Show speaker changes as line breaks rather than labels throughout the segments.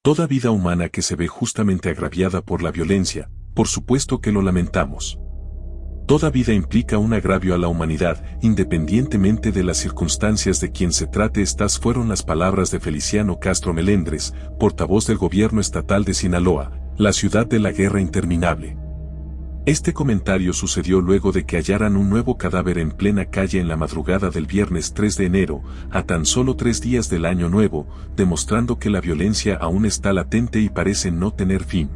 Toda vida humana que se ve justamente agraviada por la violencia, por supuesto que lo lamentamos. Toda vida implica un agravio a la humanidad, independientemente de las circunstancias de quien se trate. Estas fueron las palabras de Feliciano Castro Melendres, portavoz del gobierno estatal de Sinaloa, la ciudad de la guerra interminable. Este comentario sucedió luego de que hallaran un nuevo cadáver en plena calle en la madrugada del viernes 3 de enero, a tan solo 3 días del Año Nuevo, demostrando que la violencia aún está latente y parece no tener fin.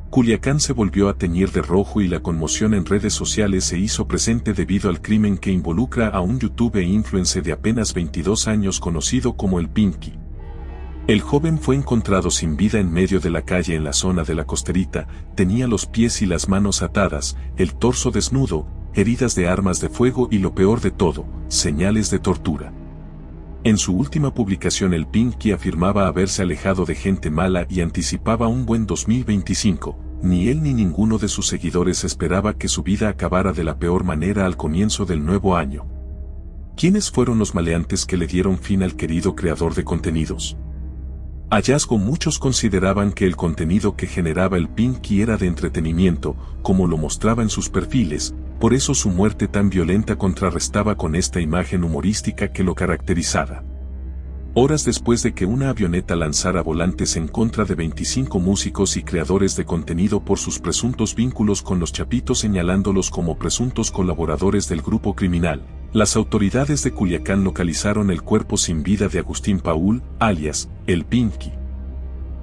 Culiacán se volvió a teñir de rojo y la conmoción en redes sociales se hizo presente debido al crimen que involucra a un YouTube e influencer de apenas 22 años conocido como el Pinky. El joven fue encontrado sin vida en medio de la calle en la zona de la Costerita, tenía los pies y las manos atadas, el torso desnudo, heridas de armas de fuego y lo peor de todo, señales de tortura. En su última publicación el Pinky afirmaba haberse alejado de gente mala y anticipaba un buen 2025, ni él ni ninguno de sus seguidores esperaba que su vida acabara de la peor manera al comienzo del nuevo año. ¿Quiénes fueron los maleantes que le dieron fin al querido creador de contenidos? Hallazgo: muchos consideraban que el contenido que generaba el Pinky era de entretenimiento, como lo mostraba en sus perfiles, por eso su muerte tan violenta contrarrestaba con esta imagen humorística que lo caracterizaba. Horas después de que una avioneta lanzara volantes en contra de 25 músicos y creadores de contenido por sus presuntos vínculos con los Chapitos, señalándolos como presuntos colaboradores del grupo criminal, las autoridades de Culiacán localizaron el cuerpo sin vida de Agustín Paul, alias el Pinky.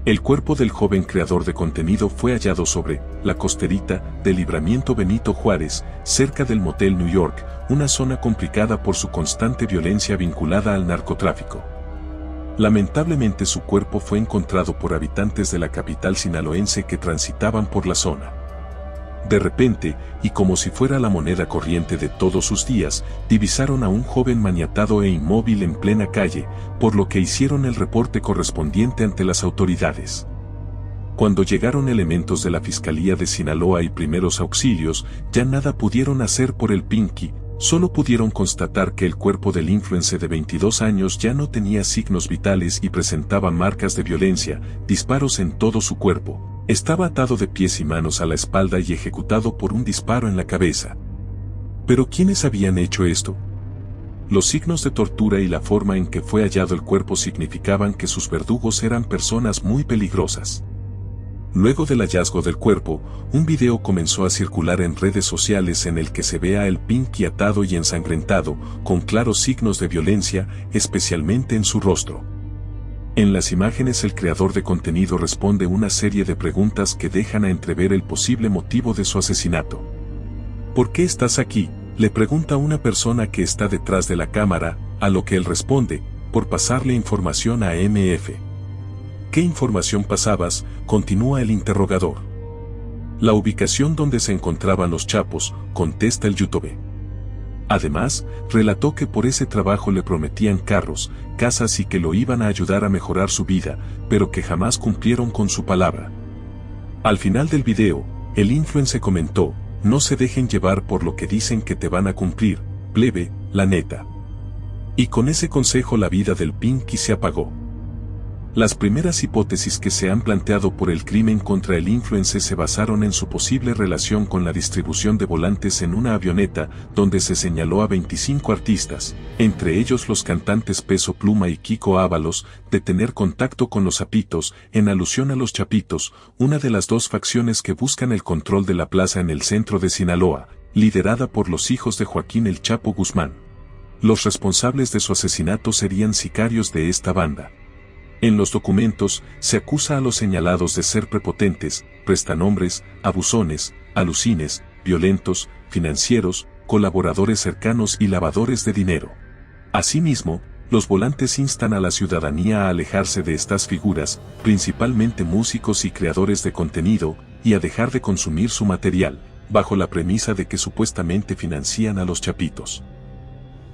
El cuerpo del joven creador de contenido fue hallado sobre la Costerita del Libramiento Benito Juárez, cerca del Motel New York, una zona complicada por su constante violencia vinculada al narcotráfico. Lamentablemente su cuerpo fue encontrado por habitantes de la capital sinaloense que transitaban por la zona. De repente, y como si fuera la moneda corriente de todos sus días, divisaron a un joven maniatado e inmóvil en plena calle, por lo que hicieron el reporte correspondiente ante las autoridades. Cuando llegaron elementos de la Fiscalía de Sinaloa y primeros auxilios, ya nada pudieron hacer por el Pinky, solo pudieron constatar que el cuerpo del influencer de 22 años ya no tenía signos vitales y presentaba marcas de violencia, disparos en todo su cuerpo. Estaba atado de pies y manos a la espalda y ejecutado por un disparo en la cabeza. ¿Pero quiénes habían hecho esto? Los signos de tortura y la forma en que fue hallado el cuerpo significaban que sus verdugos eran personas muy peligrosas. Luego del hallazgo del cuerpo, un video comenzó a circular en redes sociales en el que se ve a el Pinky atado y ensangrentado, con claros signos de violencia, especialmente en su rostro. En las imágenes el creador de contenido responde una serie de preguntas que dejan a entrever el posible motivo de su asesinato. ¿Por qué estás aquí?, le pregunta una persona que está detrás de la cámara, a lo que él responde: por pasarle información a MF. ¿Qué información pasabas?, continúa el interrogador. La ubicación donde se encontraban los chapos, contesta el YouTube. Además, relató que por ese trabajo le prometían carros, casas y que lo iban a ayudar a mejorar su vida, pero que jamás cumplieron con su palabra. Al final del video, el influencer comentó: no se dejen llevar por lo que dicen que te van a cumplir, plebe, la neta. Y con ese consejo la vida del Pinky se apagó. Las primeras hipótesis que se han planteado por el crimen contra el influencer se basaron en su posible relación con la distribución de volantes en una avioneta, donde se señaló a 25 artistas, entre ellos los cantantes Peso Pluma y Kiko Ábalos, de tener contacto con los Chapitos, en alusión a los Chapitos, una de las dos facciones que buscan el control de la plaza en el centro de Sinaloa, liderada por los hijos de Joaquín El Chapo Guzmán. Los responsables de su asesinato serían sicarios de esta banda. En los documentos, se acusa a los señalados de ser prepotentes, prestanombres, abusones, alucines, violentos, financieros, colaboradores cercanos y lavadores de dinero. Asimismo, los volantes instan a la ciudadanía a alejarse de estas figuras, principalmente músicos y creadores de contenido, y a dejar de consumir su material, bajo la premisa de que supuestamente financian a los Chapitos.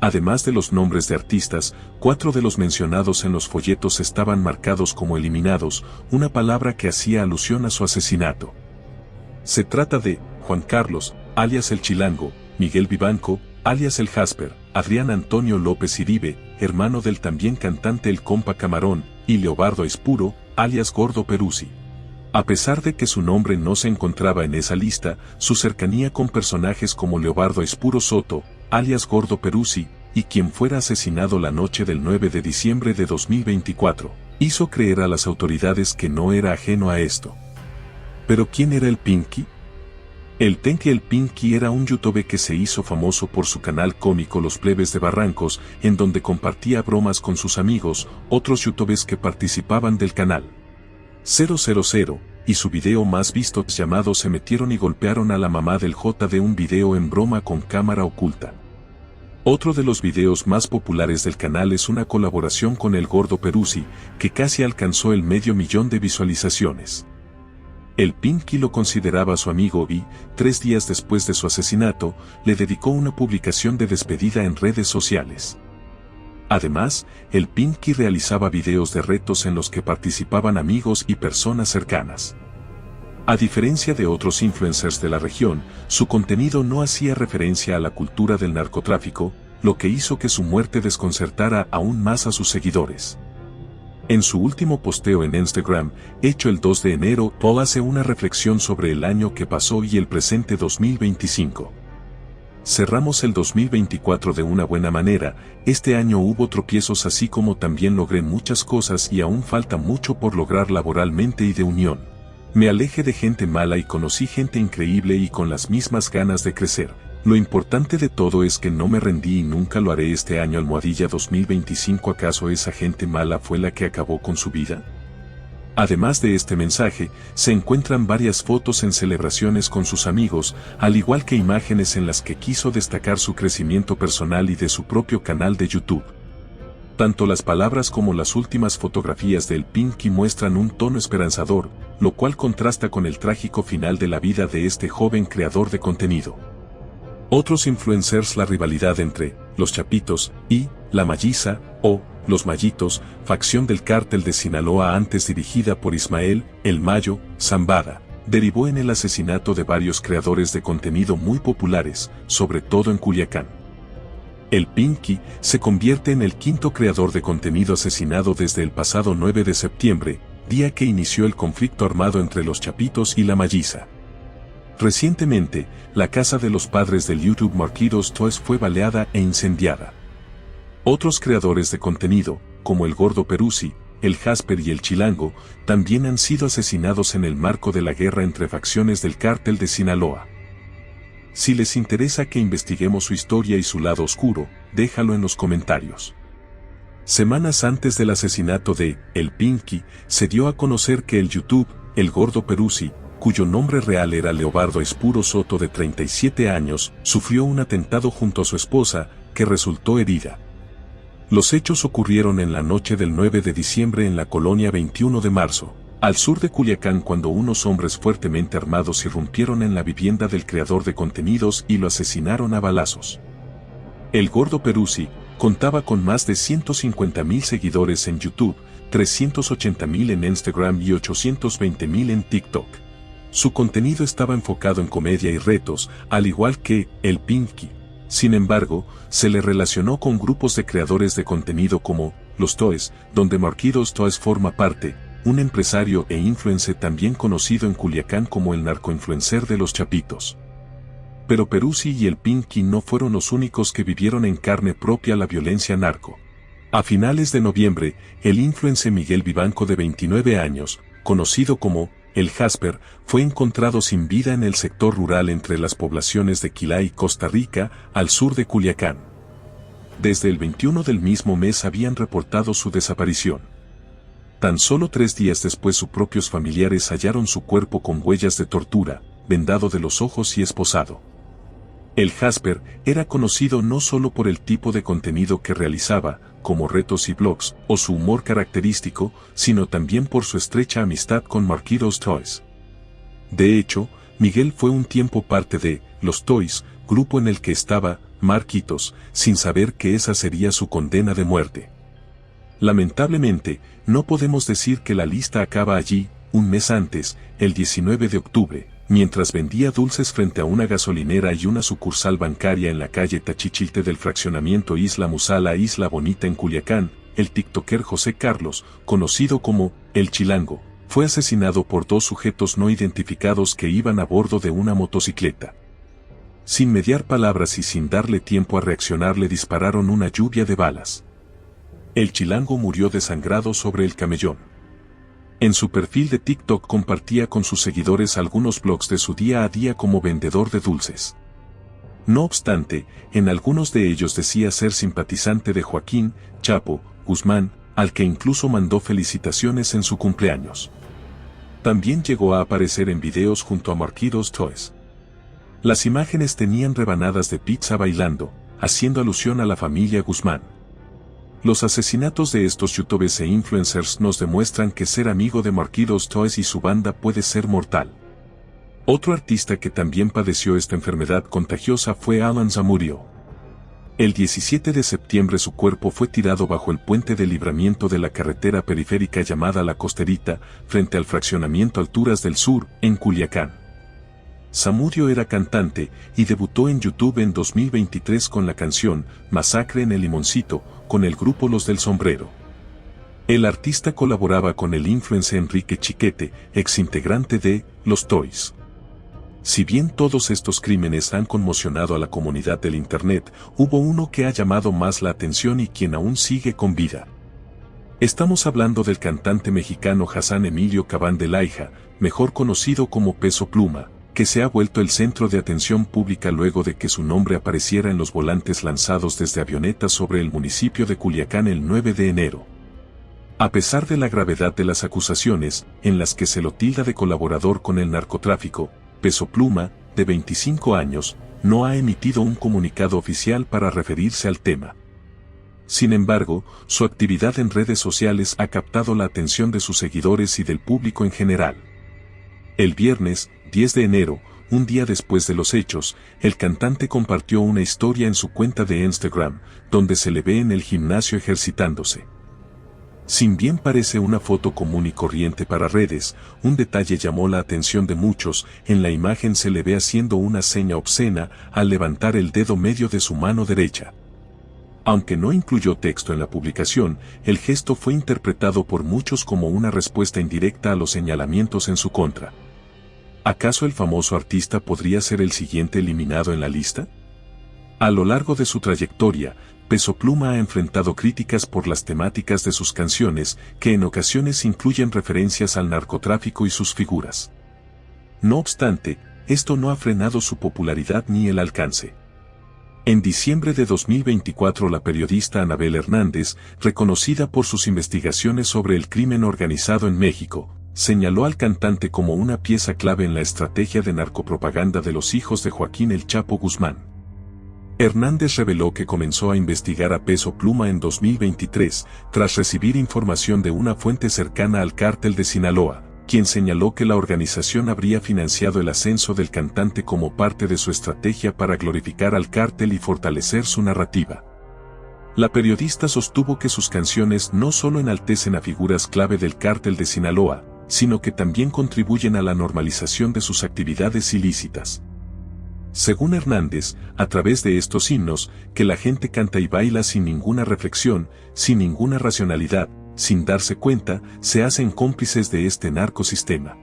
Además de los nombres de artistas, 4 de los mencionados en los folletos estaban marcados como eliminados, una palabra que hacía alusión a su asesinato. Se trata de Juan Carlos, alias el Chilango, Miguel Vivanco, alias el Jasper, Adrián Antonio López Iribe, hermano del también cantante El Compa Camarón, y Leobardo Espuro, alias Gordo Peruzzi. A pesar de que su nombre no se encontraba en esa lista, su cercanía con personajes como Leobardo Espuro Soto, alias Gordo Peruzzi, y quien fuera asesinado la noche del 9 de diciembre de 2024, hizo creer a las autoridades que no era ajeno a esto. ¿Pero quién era el Pinky? El Pinky era un youtuber que se hizo famoso por su canal cómico Los Plebes de Barrancos, en donde compartía bromas con sus amigos, otros youtubers que participaban del canal 000, y su video más visto llamado Se metieron y golpearon a la mamá del J de un video en broma con cámara oculta. Otro de los videos más populares del canal es una colaboración con el Gordo Peruzzi, que casi alcanzó el 500.000 de visualizaciones. El Pinky lo consideraba su amigo y, 3 días después de su asesinato, le dedicó una publicación de despedida en redes sociales. Además, el Pinky realizaba videos de retos en los que participaban amigos y personas cercanas. A diferencia de otros influencers de la región, su contenido no hacía referencia a la cultura del narcotráfico, lo que hizo que su muerte desconcertara aún más a sus seguidores. En su último posteo en Instagram, hecho el 2 de enero, Paul hace una reflexión sobre el año que pasó y el presente 2025. Cerramos el 2024 de una buena manera, este año hubo tropiezos así como también logré muchas cosas y aún falta mucho por lograr laboralmente y de unión. Me alejé de gente mala y conocí gente increíble y con las mismas ganas de crecer. Lo importante de todo es que no me rendí y nunca lo haré este año. Almohadilla 2025. ¿Acaso esa gente mala fue la que acabó con su vida? Además de este mensaje, se encuentran varias fotos en celebraciones con sus amigos, al igual que imágenes en las que quiso destacar su crecimiento personal y de su propio canal de YouTube. Tanto las palabras como las últimas fotografías del Pinky muestran un tono esperanzador, lo cual contrasta con el trágico final de la vida de este joven creador de contenido. Otros influencers. La rivalidad entre los Chapitos y la Malliza, o los Mallitos, facción del cártel de Sinaloa antes dirigida por Ismael "El Mayo" Zambada, derivó en el asesinato de varios creadores de contenido muy populares, sobre todo en Culiacán. El Pinky se convierte en el 5º creador de contenido asesinado desde el pasado 9 de septiembre, día que inició el conflicto armado entre los Chapitos y la Malliza. Recientemente, la casa de los padres del YouTube Marquitos Toys fue baleada e incendiada. Otros creadores de contenido, como el Gordo Peruzzi, el Jasper y el Chilango, también han sido asesinados en el marco de la guerra entre facciones del cártel de Sinaloa. Si les interesa que investiguemos su historia y su lado oscuro, déjalo en los comentarios. Semanas antes del asesinato de El Pinky, se dio a conocer que el YouTube, el Gordo Peruzzi, cuyo nombre real era Leobardo Espuro Soto de 37 años, sufrió un atentado junto a su esposa, que resultó herida. Los hechos ocurrieron en la noche del 9 de diciembre en la colonia 21 de marzo, al sur de Culiacán, cuando unos hombres fuertemente armados irrumpieron en la vivienda del creador de contenidos y lo asesinaron a balazos. El Gordo Peruzzi contaba con más de 150.000 seguidores en YouTube, 380.000 en Instagram y 820.000 en TikTok. Su contenido estaba enfocado en comedia y retos, al igual que el Pinky. Sin embargo, se le relacionó con grupos de creadores de contenido como Los Toys, donde Marquitos Toys forma parte, un empresario e influencer también conocido en Culiacán como el narcoinfluencer de los Chapitos. Pero Peruzzi y el Pinky no fueron los únicos que vivieron en carne propia la violencia narco. A finales de noviembre, el influencer Miguel Vivanco, de 29 años, conocido como el Jasper, fue encontrado sin vida en el sector rural entre las poblaciones de Quilá y Costa Rica, al sur de Culiacán. Desde el 21 del mismo mes habían reportado su desaparición. Tan solo 3 días después, sus propios familiares hallaron su cuerpo con huellas de tortura, vendado de los ojos y esposado. El Jasper era conocido no solo por el tipo de contenido que realizaba, como retos y blogs, o su humor característico, sino también por su estrecha amistad con Marquitos Toys. De hecho, Miguel fue un tiempo parte de Los Toys, grupo en el que estaba Marquitos, sin saber que esa sería su condena de muerte. Lamentablemente, no podemos decir que la lista acaba allí. Un mes antes, el 19 de octubre, mientras vendía dulces frente a una gasolinera y una sucursal bancaria en la calle Tachichilte del fraccionamiento Isla Musala, Isla Bonita en Culiacán, el tiktoker José Carlos, conocido como El Chilango, fue asesinado por dos sujetos no identificados que iban a bordo de una motocicleta. Sin mediar palabras y sin darle tiempo a reaccionar le dispararon una lluvia de balas. El Chilango murió desangrado sobre el camellón. En su perfil de TikTok compartía con sus seguidores algunos blogs de su día a día como vendedor de dulces. No obstante, en algunos de ellos decía ser simpatizante de Joaquín Chapo Guzmán, al que incluso mandó felicitaciones en su cumpleaños. También llegó a aparecer en videos junto a Marquitos Toys. Las imágenes tenían rebanadas de pizza bailando, haciendo alusión a la familia Guzmán. Los asesinatos de estos youtubers e influencers nos demuestran que ser amigo de Marquitos Toys y su banda puede ser mortal. Otro artista que también padeció esta enfermedad contagiosa fue Alan Zamudio. El 17 de septiembre su cuerpo fue tirado bajo el puente de libramiento de la carretera periférica llamada La Costerita, frente al fraccionamiento Alturas del Sur, en Culiacán. Zamudio era cantante y debutó en YouTube en 2023 con la canción Masacre en el Limoncito, con el grupo Los del Sombrero. El artista colaboraba con el influencer Enrique Chiquete, exintegrante de Los Toys. Si bien todos estos crímenes han conmocionado a la comunidad del Internet, hubo uno que ha llamado más la atención y quien aún sigue con vida. Estamos hablando del cantante mexicano Hassan Emilio Cabán de Laija, mejor conocido como Peso Pluma, que se ha vuelto el centro de atención pública luego de que su nombre apareciera en los volantes lanzados desde avionetas sobre el municipio de Culiacán el 9 de enero. A pesar de la gravedad de las acusaciones, en las que se lo tilda de colaborador con el narcotráfico, Peso Pluma, de 25 años, no ha emitido un comunicado oficial para referirse al tema. Sin embargo, su actividad en redes sociales ha captado la atención de sus seguidores y del público en general. El viernes, 10 de enero, un día después de los hechos, el cantante compartió una historia en su cuenta de Instagram, donde se le ve en el gimnasio ejercitándose. Si bien parece una foto común y corriente para redes, un detalle llamó la atención de muchos. En la imagen se le ve haciendo una seña obscena al levantar el dedo medio de su mano derecha. Aunque no incluyó texto en la publicación, el gesto fue interpretado por muchos como una respuesta indirecta a los señalamientos en su contra. ¿Acaso el famoso artista podría ser el siguiente eliminado en la lista? A lo largo de su trayectoria, Peso Pluma ha enfrentado críticas por las temáticas de sus canciones, que en ocasiones incluyen referencias al narcotráfico y sus figuras. No obstante, esto no ha frenado su popularidad ni el alcance. En diciembre de 2024 la periodista Anabel Hernández, reconocida por sus investigaciones sobre el crimen organizado en México, señaló al cantante como una pieza clave en la estrategia de narcopropaganda de los hijos de Joaquín El Chapo Guzmán. Hernández reveló que comenzó a investigar a Peso Pluma en 2023, tras recibir información de una fuente cercana al cártel de Sinaloa, quien señaló que la organización habría financiado el ascenso del cantante como parte de su estrategia para glorificar al cártel y fortalecer su narrativa. La periodista sostuvo que sus canciones no solo enaltecen a figuras clave del cártel de Sinaloa, sino que también contribuyen a la normalización de sus actividades ilícitas. Según Hernández, a través de estos himnos, que la gente canta y baila sin ninguna reflexión, sin ninguna racionalidad, sin darse cuenta, se hacen cómplices de este narcosistema.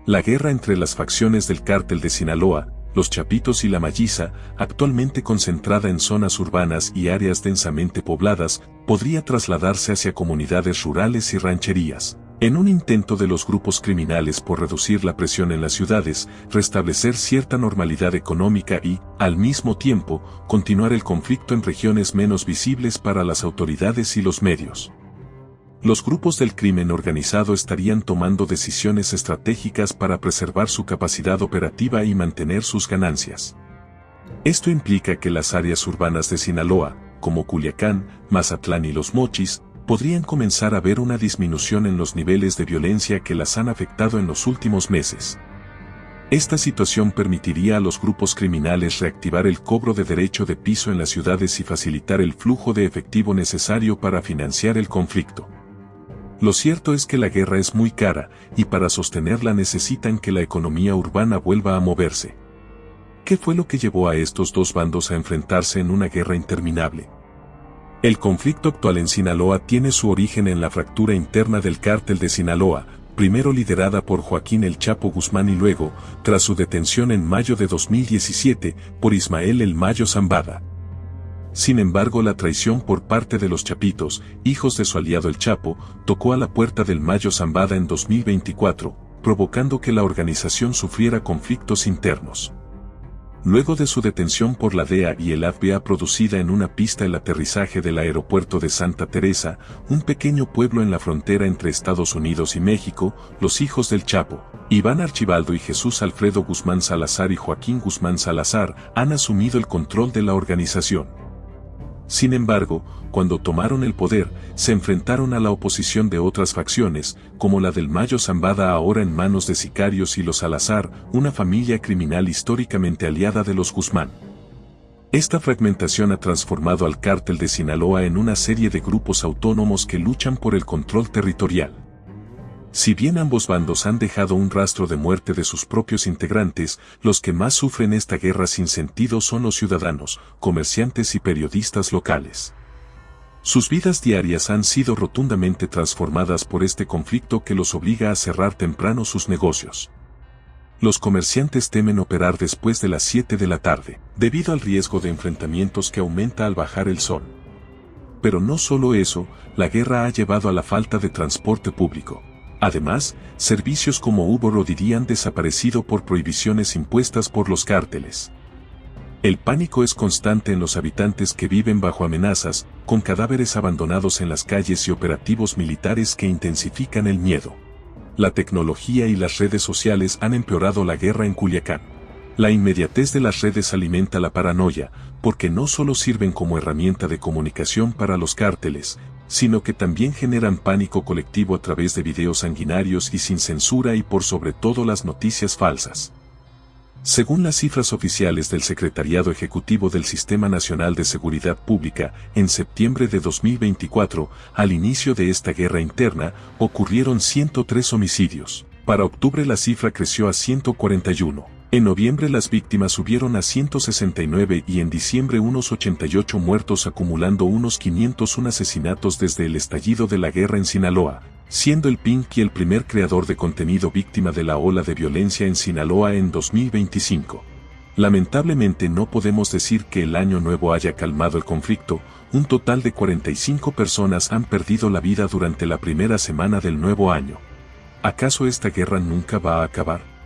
La guerra entre las facciones del cártel de Sinaloa, los Chapitos y la Malliza, actualmente concentrada en zonas urbanas y áreas densamente pobladas, podría trasladarse hacia comunidades rurales y rancherías. En un intento de los grupos criminales por reducir la presión en las ciudades, restablecer cierta normalidad económica y, al mismo tiempo, continuar el conflicto en regiones menos visibles para las autoridades y los medios. Los grupos del crimen organizado estarían tomando decisiones estratégicas para preservar su capacidad operativa y mantener sus ganancias. Esto implica que las áreas urbanas de Sinaloa, como Culiacán, Mazatlán y Los Mochis, podrían comenzar a ver una disminución en los niveles de violencia que las han afectado en los últimos meses. Esta situación permitiría a los grupos criminales reactivar el cobro de derecho de piso en las ciudades y facilitar el flujo de efectivo necesario para financiar el conflicto. Lo cierto es que la guerra es muy cara, y para sostenerla necesitan que la economía urbana vuelva a moverse. ¿Qué fue lo que llevó a estos dos bandos a enfrentarse en una guerra interminable? El conflicto actual en Sinaloa tiene su origen en la fractura interna del Cártel de Sinaloa, primero liderada por Joaquín El Chapo Guzmán y luego, tras su detención en mayo de 2017, por Ismael El Mayo Zambada. Sin embargo, la traición por parte de los Chapitos, hijos de su aliado El Chapo, tocó a la puerta del Mayo Zambada en 2024, provocando que la organización sufriera conflictos internos. Luego de su detención por la DEA y el FBI producida en una pista el aterrizaje del aeropuerto de Santa Teresa, un pequeño pueblo en la frontera entre Estados Unidos y México, los hijos del Chapo, Iván Archibaldo y Jesús Alfredo Guzmán Salazar y Joaquín Guzmán Salazar, han asumido el control de la organización. Sin embargo, cuando tomaron el poder, se enfrentaron a la oposición de otras facciones, como la del Mayo Zambada ahora en manos de sicarios y los Salazar, una familia criminal históricamente aliada de los Guzmán. Esta fragmentación ha transformado al Cártel de Sinaloa en una serie de grupos autónomos que luchan por el control territorial. Si bien ambos bandos han dejado un rastro de muerte de sus propios integrantes, los que más sufren esta guerra sin sentido son los ciudadanos, comerciantes y periodistas locales. Sus vidas diarias han sido rotundamente transformadas por este conflicto que los obliga a cerrar temprano sus negocios. Los comerciantes temen operar después de las 7 de la tarde, debido al riesgo de enfrentamientos que aumenta al bajar el sol. Pero no solo eso, la guerra ha llevado a la falta de transporte público. Además, servicios como Uber o Didi han desaparecido por prohibiciones impuestas por los cárteles. El pánico es constante en los habitantes que viven bajo amenazas, con cadáveres abandonados en las calles y operativos militares que intensifican el miedo. La tecnología y las redes sociales han empeorado la guerra en Culiacán. La inmediatez de las redes alimenta la paranoia, porque no solo sirven como herramienta de comunicación para los cárteles, sino que también generan pánico colectivo a través de videos sanguinarios y sin censura y por sobre todo las noticias falsas. Según las cifras oficiales del Secretariado Ejecutivo del Sistema Nacional de Seguridad Pública, en septiembre de 2024, al inicio de esta guerra interna, ocurrieron 103 homicidios. Para octubre la cifra creció a 141. En noviembre las víctimas subieron a 169 y en diciembre unos 88 muertos, acumulando unos 501 asesinatos desde el estallido de la guerra en Sinaloa, siendo el Pinky el primer creador de contenido víctima de la ola de violencia en Sinaloa en 2025. Lamentablemente no podemos decir que el año nuevo haya calmado el conflicto, un total de 45 personas han perdido la vida durante la primera semana del nuevo año. ¿Acaso esta guerra nunca va a acabar?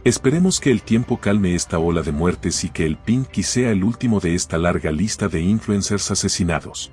Esperemos que el tiempo calme esta ola de muertes y que el Pinky sea el último de esta larga lista de influencers asesinados.